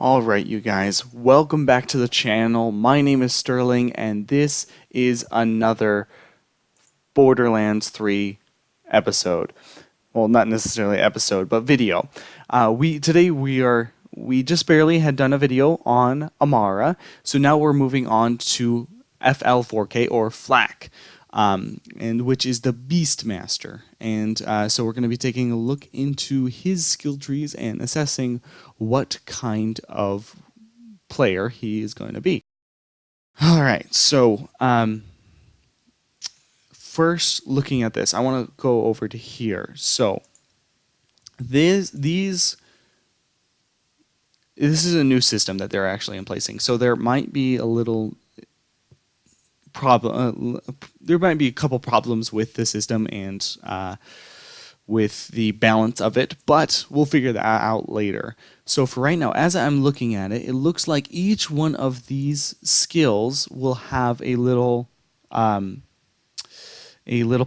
Alright, you guys, welcome back to the channel. My name is Sterling, and this is another Borderlands 3 episode. Well, not necessarily episode, but video. We just barely had done a video on Amara, so now we're moving on to FL4K or Flak, and which is the Beastmaster. And so we're going to be taking a look into his skill trees and assessing what kind of player he is going to be. All right, so first looking at this, I want to go over to here. So this is a new system that they're actually in placing. So there might be a little problem. There might be a couple problems with the system and with the balance of it, but we'll figure that out later. So for right now, as I'm looking at it, it looks like each one of these skills will have a little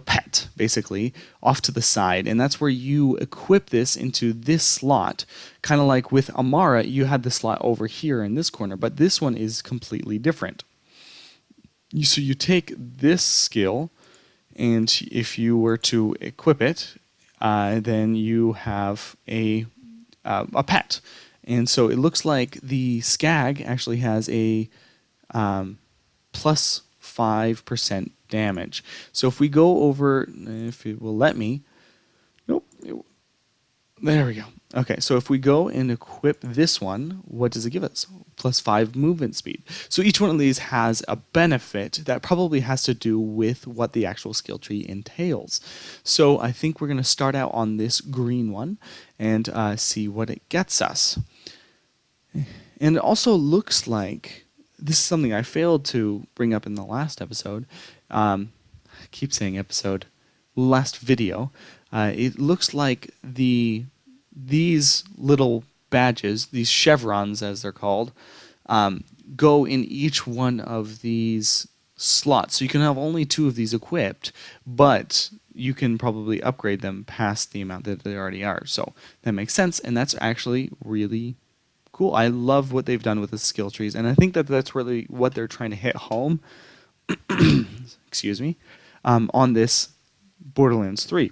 pet, basically, off to the side, and that's where you equip this into this slot. Kind of like with Amara, you had the slot over here in this corner, but this one is completely different. So you take this skill, and if you were to equip it, then you have a pet. And so it looks like the Skag actually has a plus 5% damage. So if we go over, if it will let me, nope, there we go. Okay, so if we go and equip this one, what does it give us? Plus 5 movement speed. So each one of these has a benefit that probably has to do with what the actual skill tree entails. So I think we're going to start out on this green one and see what it gets us. And it also looks like, this is something I failed to bring up in the last episode. I keep saying episode. Last video. It looks like these little badges, these chevrons as they're called, go in each one of these slots. So you can have only 2 of these equipped, but you can probably upgrade them past the amount that they already are. So that makes sense, and that's actually really cool. I love what they've done with the skill trees, and I think that that's really what they're trying to hit home excuse me, on this Borderlands 3.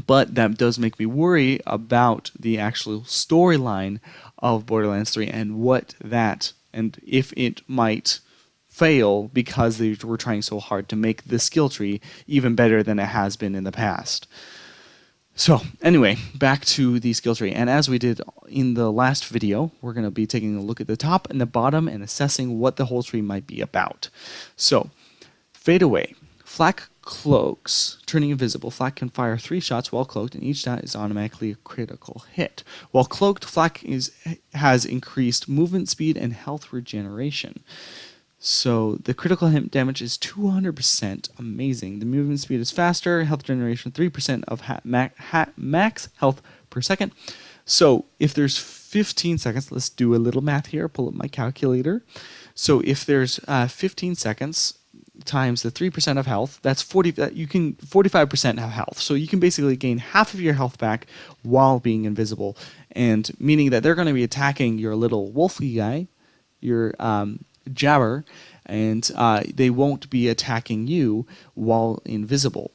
But that does make me worry about the actual storyline of Borderlands 3 and if it might fail because they were trying so hard to make the skill tree even better than it has been in the past. So anyway, back to the skill tree. And as we did in the last video, we're going to be taking a look at the top and the bottom and assessing what the whole tree might be about. So, fade away. Flak cloaks, turning invisible. Flak can fire 3 shots while cloaked, and each shot is automatically a critical hit. While cloaked, Flak has increased movement speed and health regeneration. So the critical hit damage is 200%. Amazing. The movement speed is faster. Health generation 3% of max health per second. So if there's 15 seconds, let's do a little math here. Pull up my calculator. So if there's 15 seconds times the 3% of health, that's 45% of health. So you can basically gain half of your health back while being invisible, and meaning that they're going to be attacking your little wolfy guy, your jabber, and they won't be attacking you while invisible.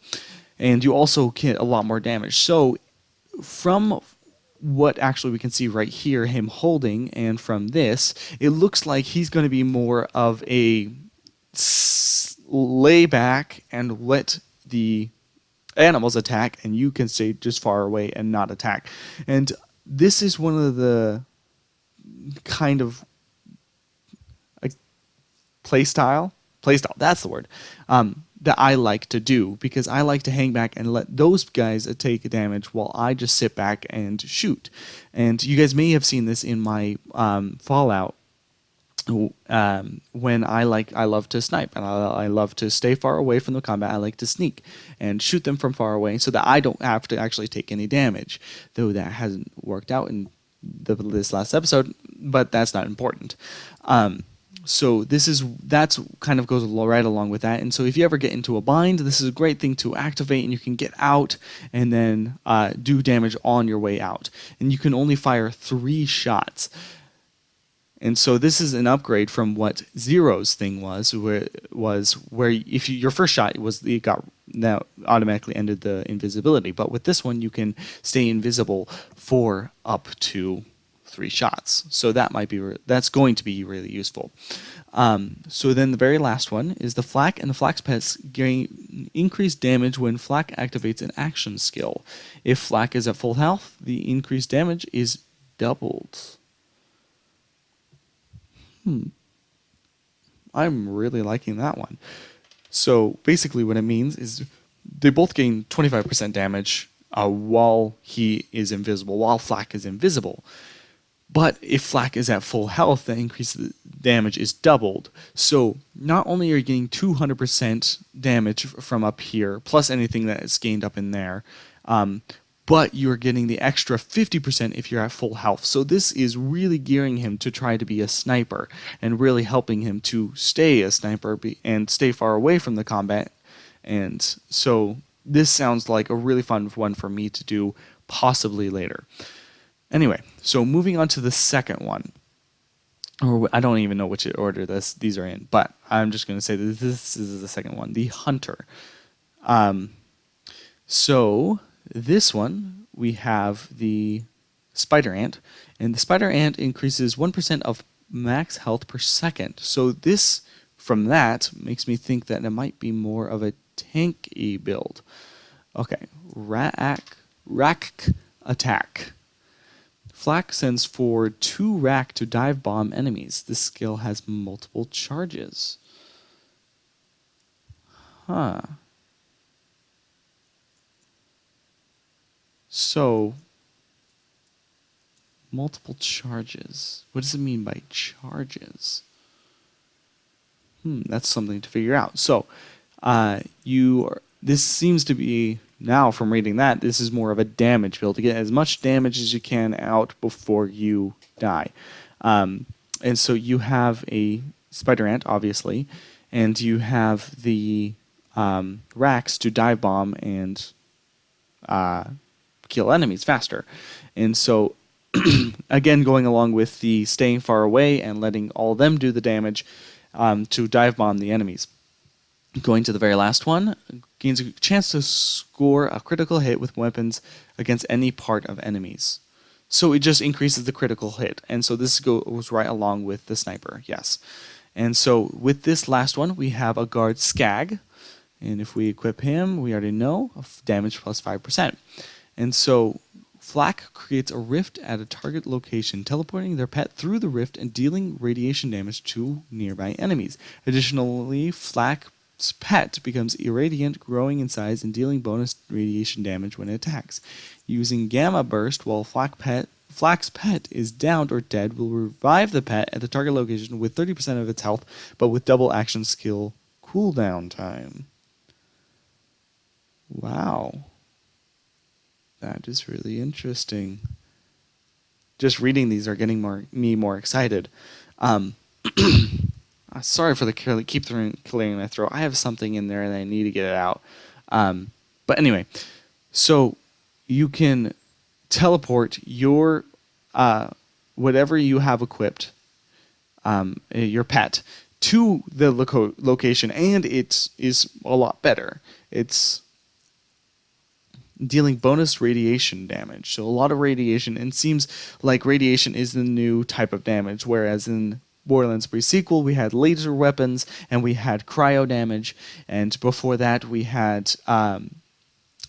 And you also get a lot more damage. So from what actually we can see right here, him holding, and from this, it looks like he's going to be more of a lay back and let the animals attack, and you can stay just far away and not attack. And this is one of the kind of playstyle, that's the word, that I like to do, because I like to hang back and let those guys take damage while I just sit back and shoot. And you guys may have seen this in my Fallout, when I love to snipe, and I love to stay far away from the combat. I like to sneak and shoot them from far away so that I don't have to actually take any damage, though that hasn't worked out in this last episode, but that's not important. So that's kind of goes right along with that. And so if you ever get into a bind, this is a great thing to activate, and you can get out and then do damage on your way out. And you can only fire 3 shots. And so this is an upgrade from what Zero's thing was where if your first shot was it got now automatically ended the invisibility, but with this one you can stay invisible for up to 3 shots. So that might be that's going to be really useful. So then the very last one is the Flak, and the Flak's pets gain increased damage when Flak activates an action skill. If Flak is at full health, the increased damage is doubled. I'm really liking that one. So basically what it means is they both gain 25% damage while he is invisible, while Flak is invisible. But if Flak is at full health, the increase of the damage is doubled. So not only are you getting 200% damage from up here, plus anything that is gained up in there, but you're getting the extra 50% if you're at full health. So this is really gearing him to try to be a sniper and really helping him to stay a sniper and stay far away from the combat. And so this sounds like a really fun one for me to do possibly later. Anyway, so moving on to the second one. Or I don't even know which order these are in, but I'm just going to say that this is the second one, the Hunter. So this one, we have the Spider Ant, and the Spider Ant increases 1% of max health per second. So this, from that, makes me think that it might be more of a tanky build. Okay, Rack Attack. Flak sends forward 2 rack to dive bomb enemies. This skill has multiple charges. Huh. So, multiple charges. What does it mean by charges? That's something to figure out. So, this seems to be, now from reading that, this is more of a damage build to get as much damage as you can out before you die. And so you have a Spider Ant, obviously, and you have the racks to dive bomb and kill enemies faster. And so, again, going along with the staying far away and letting all of them do the damage to dive bomb the enemies. Going to the very last one, gains a chance to score a critical hit with weapons against any part of enemies. So it just increases the critical hit. And so this goes right along with the sniper, yes. And so with this last one, we have a guard Skag. And if we equip him, we already know, damage plus 5%. And so Flak creates a rift at a target location, teleporting their pet through the rift and dealing radiation damage to nearby enemies. Additionally, Flak's pet becomes irradiant, growing in size and dealing bonus radiation damage when it attacks. Using Gamma Burst while Flak's pet is downed or dead will revive the pet at the target location with 30% of its health, but with double action skill cooldown time. Wow. That is really interesting. Just reading these are getting me more excited. Sorry for the keep clearing my throat. I have something in there and I need to get it out. But anyway, so you can teleport your whatever you have equipped, your pet, to the location, and it is a lot better. It's dealing bonus radiation damage, so a lot of radiation, and it seems like radiation is the new type of damage, whereas in Borderlands pre-sequel, we had laser weapons, and we had cryo damage, and before that, we had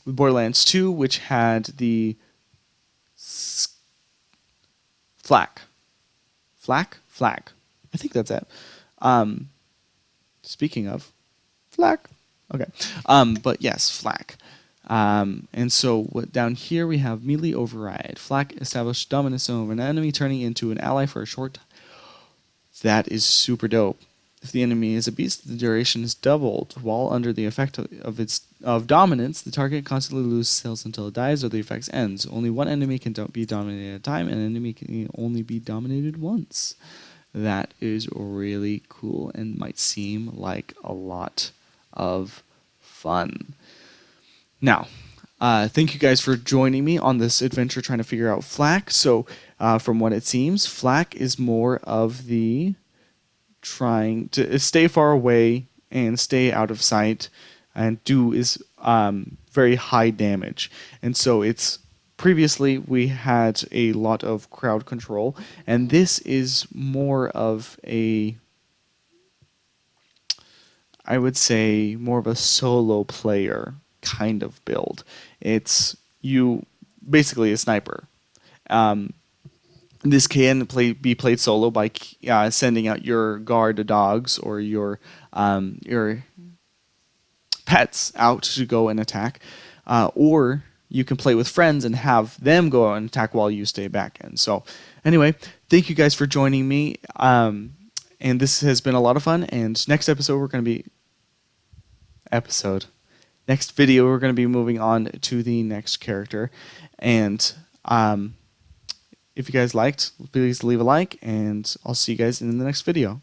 Borderlands 2, which had the Flak. I think that's it. Speaking of Flak, okay. But yes, Flak. And so down here we have melee override. Flak established dominance over an enemy, turning into an ally for a short time. That is super dope. If the enemy is a beast, the duration is doubled. While under the effect of dominance, the target constantly loses health until it dies or the effect ends. Only one enemy can be dominated at a time, and an enemy can only be dominated once. That is really cool and might seem like a lot of fun. Now, thank you guys for joining me on this adventure trying to figure out Flak. So from what it seems. Flak is more of the trying to stay far away and stay out of sight, and do is very high damage. And so it's previously we had a lot of crowd control, and this is more of a, I would say, more of a solo player kind of build. It's you basically a sniper. Um, this can be played solo by sending out your guard dogs or your pets out to go and attack, or you can play with friends and have them go out and attack while you stay back in. So, anyway, thank you guys for joining me. And this has been a lot of fun. And next episode, next video, we're going to be moving on to the next character. And if you guys liked, please leave a like, and I'll see you guys in the next video.